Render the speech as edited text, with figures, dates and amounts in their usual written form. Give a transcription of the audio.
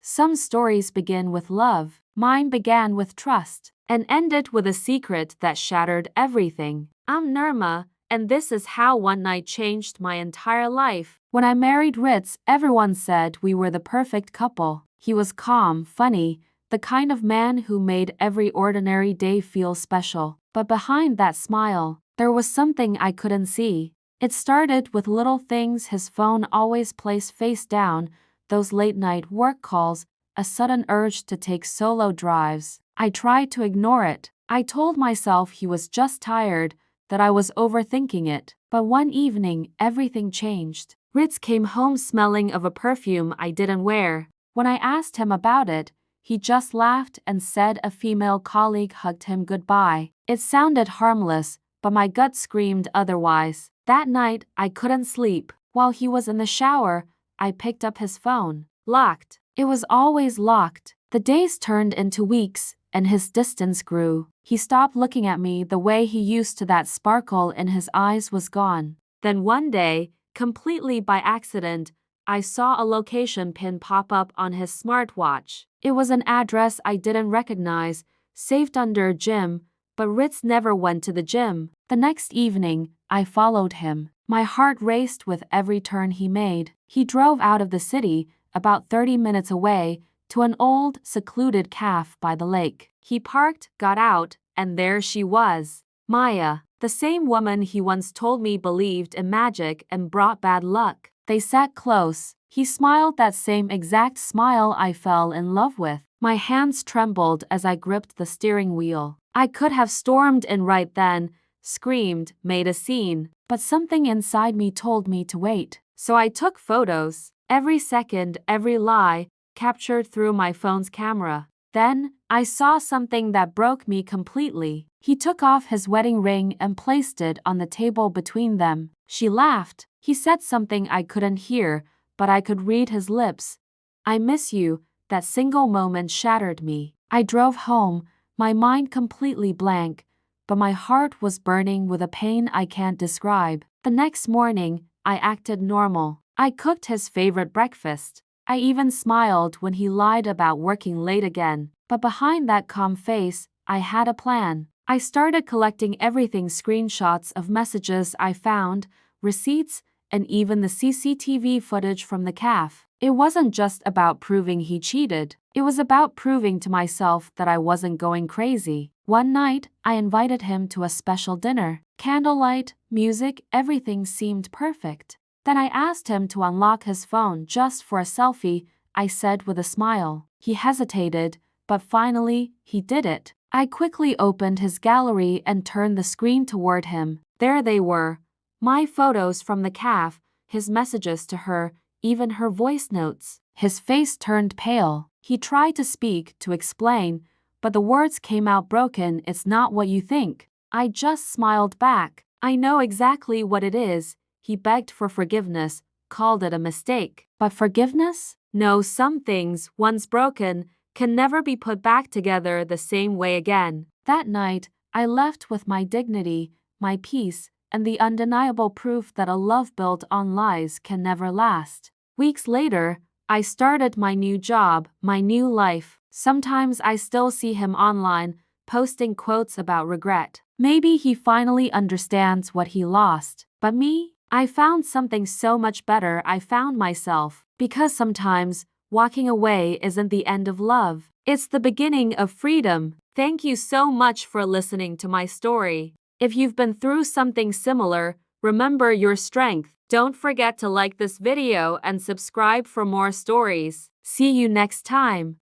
Some stories begin with love. Mine began with trust and ended with a secret that shattered everything. I'm Nirma, and this is how one night changed my entire life. When I married Ritz, everyone said we were the perfect couple. He was calm, funny, the kind of man who made every ordinary day feel special. But behind that smile, there was something I couldn't see. It started with little things: his phone always placed face down, those late-night work calls, a sudden urge to take solo drives. I tried to ignore it. I told myself he was just tired, that I was overthinking it. But one evening, everything changed. Ritz came home smelling of a perfume I didn't wear. When I asked him about it, he just laughed and said a female colleague hugged him goodbye. It sounded harmless, but my gut screamed otherwise. That night, I couldn't sleep. While he was in the shower, I picked up his phone. Locked. It was always locked. The days turned into weeks, and his distance grew. He stopped looking at me the way he used to. That sparkle in his eyes was gone. Then one day, completely by accident, I saw a location pin pop up on his smartwatch. It was an address I didn't recognize, saved under gym, but Ritz never went to the gym. The next evening, I followed him. My heart raced with every turn he made. He drove out of the city, about 30 minutes away, to an old, secluded cafe by the lake. He parked, got out, and there she was. Maya, the same woman he once told me believed in magic and brought bad luck. They sat close. He smiled, that same exact smile I fell in love with. My hands trembled as I gripped the steering wheel. I could have stormed in right then, screamed, made a scene, but something inside me told me to wait. So I took photos. Every second, every lie, captured through my phone's camera. Then, I saw something that broke me completely. He took off his wedding ring and placed it on the table between them. She laughed. He said something I couldn't hear, but I could read his lips. I miss you. That single moment shattered me. I drove home, my mind completely blank, but my heart was burning with a pain I can't describe. The next morning, I acted normal. I cooked his favorite breakfast. I even smiled when he lied about working late again. But behind that calm face, I had a plan. I started collecting everything: screenshots of messages I found, receipts, and even the CCTV footage from the cafe. It wasn't just about proving he cheated. It was about proving to myself that I wasn't going crazy. One night, I invited him to a special dinner. Candlelight, music, everything seemed perfect. Then I asked him to unlock his phone just for a selfie, I said with a smile. He hesitated, but finally, he did it. I quickly opened his gallery and turned the screen toward him. There they were. My photos from the cafe, his messages to her, even her voice notes. His face turned pale. He tried to speak, to explain, but the words came out broken. It's not what you think. I just smiled back. I know exactly what it is. He begged for forgiveness, called it a mistake. But forgiveness? No, some things, once broken, can never be put back together the same way again. That night, I left with my dignity, my peace, and the undeniable proof that a love built on lies can never last. Weeks later, I started my new job, my new life. Sometimes I still see him online, posting quotes about regret. Maybe he finally understands what he lost. But me? I found something so much better. I found myself. Because sometimes, walking away isn't the end of love. It's the beginning of freedom. Thank you so much for listening to my story. If you've been through something similar, remember your strength. Don't forget to like this video and subscribe for more stories. See you next time.